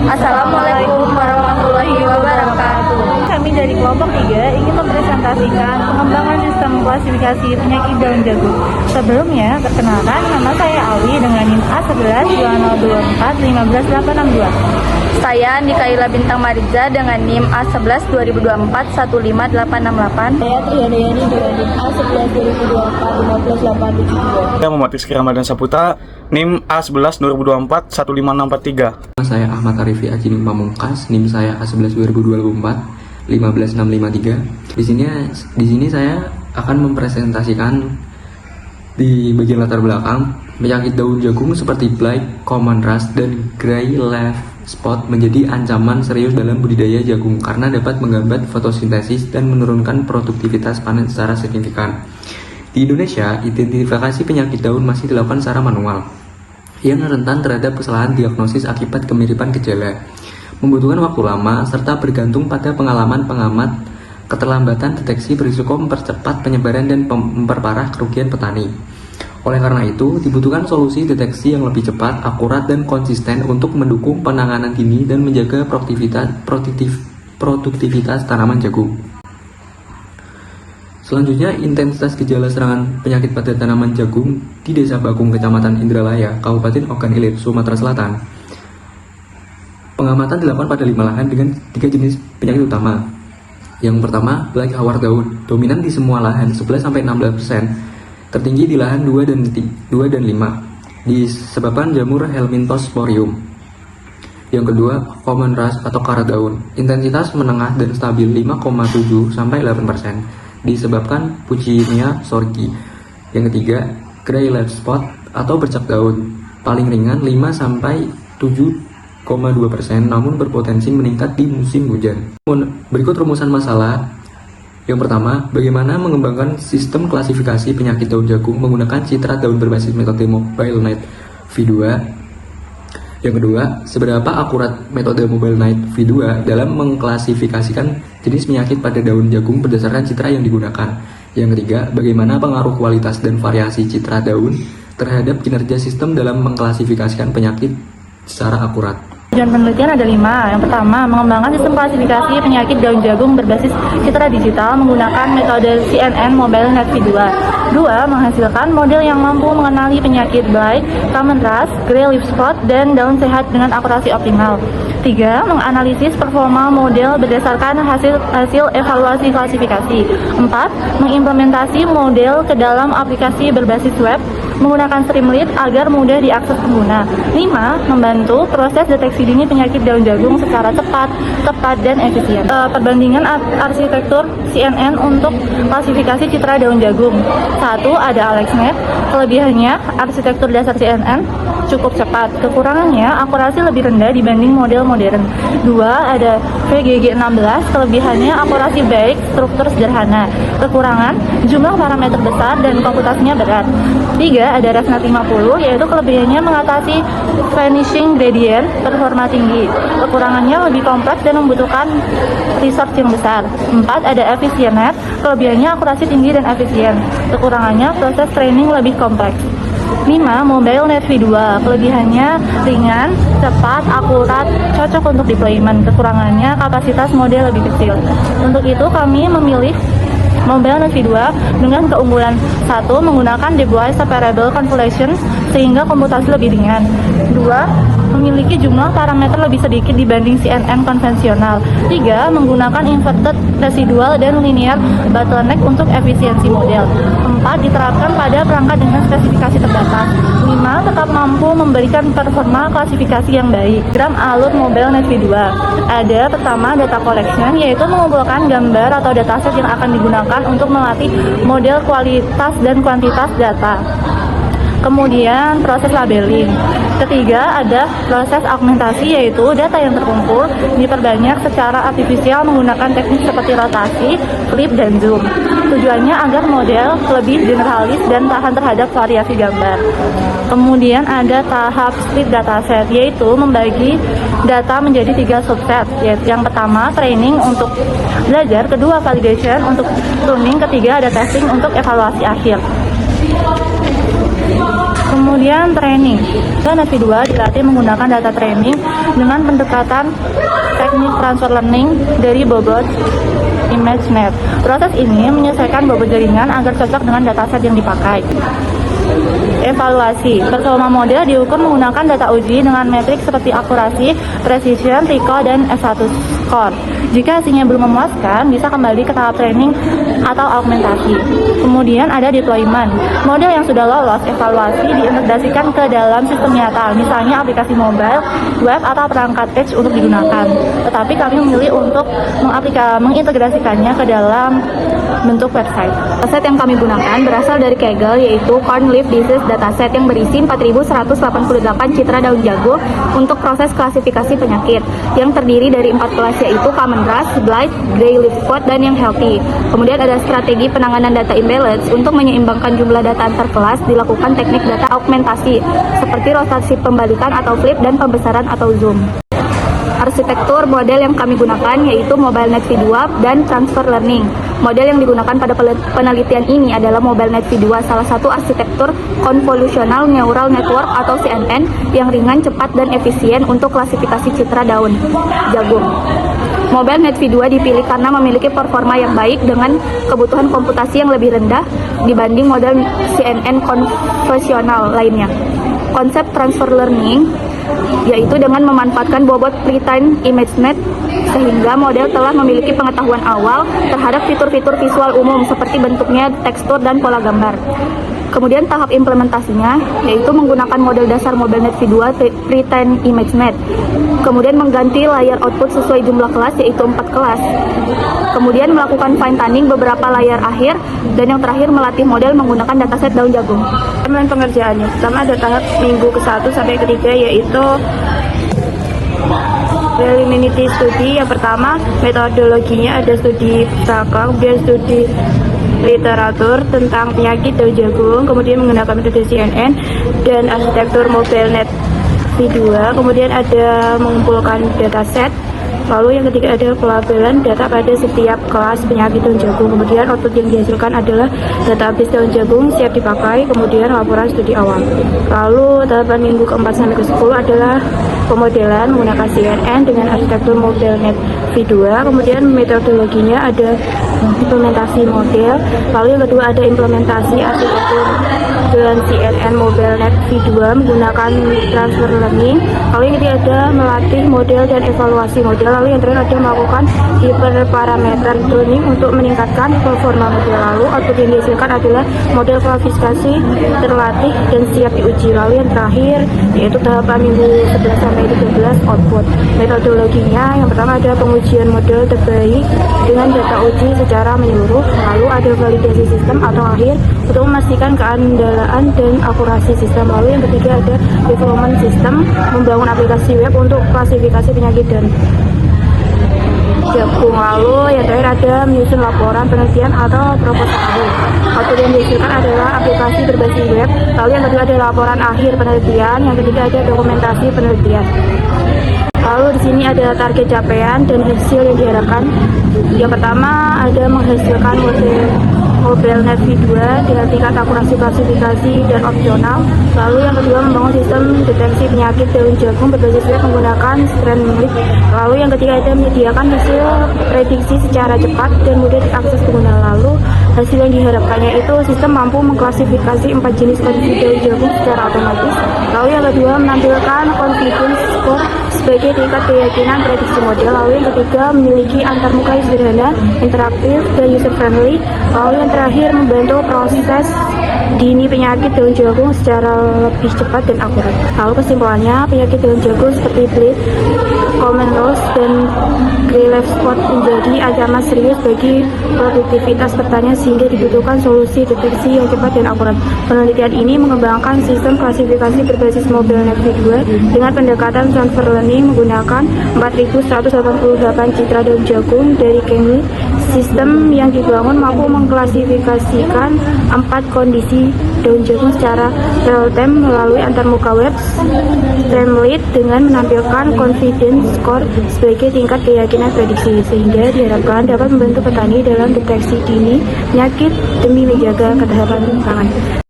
Assalamualaikum warahmatullahi wabarakatuh. Kami dari kelompok 3 ingin mempresentasikan pengembangan sistem klasifikasi penyakit daun jagung. Sebelumnya, perkenalkan, nama saya Awi dengan NIM A11 2024 15862. Saya Nikaila Bintang Mariza dengan NIM A11 2024 15868. Saya Triadayani dengan NIM A11 2024 15872. Saya Muhammad Rizky Ramadan Saputra, NIM A11 2024 15643. Saya Ahmad Arifi Ajining Pamungkas, NIM saya A11 2024 15653. Di sini saya akan mempresentasikan di bagian latar belakang penyakit daun jagung seperti blight, common rust, dan gray leaf spot menjadi ancaman serius dalam budidaya jagung karena dapat menghambat fotosintesis dan menurunkan produktivitas panen secara signifikan. Di Indonesia, identifikasi penyakit daun masih dilakukan secara manual yang rentan terhadap kesalahan diagnosis akibat kemiripan gejala, membutuhkan waktu lama, serta bergantung pada pengalaman pengamat. Keterlambatan deteksi berisiko mempercepat penyebaran dan memperparah kerugian petani. Oleh karena itu, dibutuhkan solusi deteksi yang lebih cepat, akurat, dan konsisten untuk mendukung penanganan dini dan menjaga produktivitas tanaman jagung. Selanjutnya, intensitas gejala serangan penyakit pada tanaman jagung di Desa Bakung, Kecamatan Indralaya, Kabupaten Ogan Ilir, Sumatera Selatan. Pengamatan dilakukan pada 5 lahan dengan 3 jenis penyakit utama. Yang pertama, black hawar daun, dominan di semua lahan 11-16%, tertinggi di lahan 2 dan 5, disebabkan jamur Helminthosporium. Yang kedua, common rust atau karat daun, intensitas menengah dan stabil 5,7-8%, disebabkan Puccinia sorghii. Yang ketiga, gray leaf spot atau bercak daun, paling ringan 5-7,2%, namun berpotensi meningkat di musim hujan. Berikut rumusan masalah. Yang pertama, bagaimana mengembangkan sistem klasifikasi penyakit daun jagung menggunakan citra daun berbasis metode Mobile Night V2. Yang kedua, seberapa akurat metode Mobile Night V2 dalam mengklasifikasikan jenis penyakit pada daun jagung berdasarkan citra yang digunakan. Yang ketiga, bagaimana pengaruh kualitas dan variasi citra daun terhadap kinerja sistem dalam mengklasifikasikan penyakit secara akurat. Tujuan penelitian ada 5. Yang pertama, mengembangkan sistem klasifikasi penyakit daun jagung berbasis citra digital menggunakan metode CNN Mobile Net V2. 2. Menghasilkan model yang mampu mengenali penyakit blight, common rust, gray leaf spot, dan daun sehat dengan akurasi optimal. 3. Menganalisis performa model berdasarkan hasil evaluasi klasifikasi. 4. Mengimplementasi model ke dalam aplikasi berbasis web menggunakan Streamlit agar mudah diakses pengguna. 5. Membantu proses deteksi dini penyakit daun jagung secara cepat, tepat, dan efisien. Perbandingan arsitektur CNN untuk klasifikasi citra daun jagung. 1. Ada AlexNet. Kelebihannya, arsitektur dasar CNN cukup cepat. Kekurangannya, akurasi lebih rendah dibanding model modern. 2. Ada VGG16. Kelebihannya, akurasi baik, struktur sederhana. Kekurangan, jumlah parameter besar dan komputasinya berat. 3. Ada ResNet 50, yaitu kelebihannya mengatasi vanishing gradient, performa tinggi. Kekurangannya lebih kompleks dan membutuhkan research yang besar. 4. Ada EfficientNet. Kelebihannya akurasi tinggi dan efisien. Kekurangannya proses training lebih kompleks. 5. Mobile Net V2. Kelebihannya ringan, cepat, akurat, cocok untuk deployment. Kekurangannya kapasitas model lebih kecil. Untuk itu kami memilih Mobile Net V2 dengan keunggulan 1. Menggunakan device separable convolution sehingga komputasi lebih ringan. 2. Memiliki jumlah parameter lebih sedikit dibanding CNN konvensional. 3. Menggunakan inverted residual dan linear bottleneck untuk efisiensi model. 4. Diterapkan pada perangkat dengan spesifikasi terbatas. 5. Tetap mampu memberikan performa klasifikasi yang baik. Program alur Mobile Net V2 ada pertama data collection, yaitu mengumpulkan gambar atau dataset yang akan digunakan untuk melatih model kualitas dan kuantitas data. Kemudian proses labeling. Ketiga, ada proses augmentasi, yaitu data yang terkumpul diperbanyak secara artifisial menggunakan teknik seperti rotasi, flip, dan zoom. Tujuannya agar model lebih generalis dan tahan terhadap variasi gambar. Kemudian ada tahap split dataset, yaitu membagi data menjadi 3 subset. Yang pertama, training untuk belajar, kedua, validation untuk tuning, ketiga, ada testing untuk evaluasi akhir. Kemudian training. NetV2 dilatih menggunakan data training dengan pendekatan teknik transfer learning dari bobot ImageNet. Proses ini menyesuaikan bobot jaringan agar cocok dengan dataset yang dipakai. Evaluasi. Performa model diukur menggunakan data uji dengan metrik seperti akurasi, precision, recall, dan S1 score. Jika hasilnya belum memuaskan, bisa kembali ke tahap training atau augmentasi. Kemudian ada deployment. Model yang sudah lolos evaluasi diintegrasikan ke dalam sistem nyata, misalnya aplikasi mobile, web, atau perangkat edge untuk digunakan. Tetapi kami memilih untuk mengintegrasikannya ke dalam bentuk website. Dataset yang kami gunakan berasal dari Kaggle, yaitu Corn Leaf Disease Dataset yang berisi 4.188 citra daun jagung untuk proses klasifikasi penyakit, yang terdiri dari 4 kelas, yaitu Common Rust, Blight, Gray Leaf Spot, dan yang Healthy. Kemudian ada strategi penanganan data imbalance. Untuk menyeimbangkan jumlah data antar kelas, dilakukan teknik data augmentasi seperti rotasi pembalikan atau flip dan pembesaran atau zoom. Arsitektur model yang kami gunakan yaitu MobileNet V2 dan Transfer Learning. Model yang digunakan pada penelitian ini adalah MobileNet V2, salah satu arsitektur Convolutional Neural Network atau CNN yang ringan, cepat, dan efisien untuk klasifikasi citra daun jagung. MobileNet V2 dipilih karena memiliki performa yang baik dengan kebutuhan komputasi yang lebih rendah dibanding model CNN konvensional lainnya. Konsep Transfer Learning yaitu dengan memanfaatkan bobot pretrained ImageNet sehingga model telah memiliki pengetahuan awal terhadap fitur-fitur visual umum seperti bentuknya, tekstur, dan pola gambar. Kemudian tahap implementasinya yaitu menggunakan model dasar MobileNet V2 pretrained ImageNet. Kemudian mengganti layar output sesuai jumlah kelas yaitu 4 kelas. Kemudian melakukan fine tuning beberapa layar akhir, dan yang terakhir melatih model menggunakan dataset daun jagung. Timeline pengerjaannya. Pertama ada tahap minggu ke-1 sampai ke-3 yaitu preliminary study. Yang pertama, metodologinya ada studi pustaka, kemudian studi literatur tentang penyakit daun jagung, kemudian menggunakan metode CNN dan arsitektur MobileNet V2. Kemudian ada mengumpulkan dataset. Lalu yang ketiga ada pelabelan data pada setiap kelas penyakit daun jagung. Kemudian output yang dihasilkan adalah database daun jagung siap dipakai. Kemudian laporan studi awal. Lalu tahapan minggu ke-4 sampai ke-10 adalah pemodelan menggunakan CNN dengan arsitektur MobileNet V2. Kemudian metodologinya ada implementasi model. Lalu yang kedua ada implementasi arsitektur dengan CNN MobileNet V2 menggunakan transfer learning. Lalu yang ketiga ada melatih model dan evaluasi model. Lalu yang terakhir ada melakukan hiperparameter tuning untuk meningkatkan performa model. Lalu output yang dihasilkan adalah model klasifikasi terlatih dan siap diuji. Lalu yang terakhir yaitu tahapan minggu 11 sampai 13 output. Metodologinya yang pertama ada pengujian model terbaik dengan data uji secara menyeluruh. Lalu ada validasi sistem atau akhir untuk memastikan keandalan dan akurasi sistem. Lalu yang ketiga ada development system, membangun aplikasi web untuk klasifikasi penyakit dan jagung. Lalu yang terakhir ada menyusun laporan penelitian atau proposal akhir. Output yang dihasilkan adalah aplikasi berbasis web. Lalu yang kedua ada laporan akhir penelitian. Yang ketiga ada dokumentasi penelitian. Lalu di sini ada target capaian dan hasil yang diharapkan. Yang pertama ada menghasilkan model MobileNet V2 dengan tingkat akurasi klasifikasi dan opsional. Lalu yang kedua membangun sistem deteksi penyakit daun jagung berbasis web menggunakan Streamlit. Lalu yang ketiga ada menyediakan hasil prediksi secara cepat dan mudah diakses pengguna. Lalu hasil yang diharapkannya itu sistem mampu mengklasifikasi 4 jenis kondisi daun jagung secara otomatis. Lalu yang kedua menampilkan confidence score sebagai tingkat keyakinan prediksi model. Lalu yang ketiga memiliki antarmuka yang sederhana, interaktif, dan user friendly. Lalu yang terakhir membantu proses dini penyakit daun jagung secara lebih cepat dan akurat. Lalu kesimpulannya, penyakit daun jagung seperti Blight, Common Rust, dan Gray Leaf Spot menjadi ancaman serius bagi produktivitas pertanian sehingga dibutuhkan solusi deteksi yang cepat dan akurat. Penelitian ini mengembangkan sistem klasifikasi berbasis MobileNet V2 dengan pendekatan transfer learning menggunakan 4.188 citra daun jagung dari Kaggle. Sistem yang dibangun mampu mengklasifikasikan 4 kondisi daun jagung secara real-time melalui antarmuka web Streamlit dengan menampilkan confidence score sebagai tingkat keyakinan prediksi, sehingga diharapkan dapat membantu petani dalam deteksi dini penyakit demi menjaga ketahanan pangan.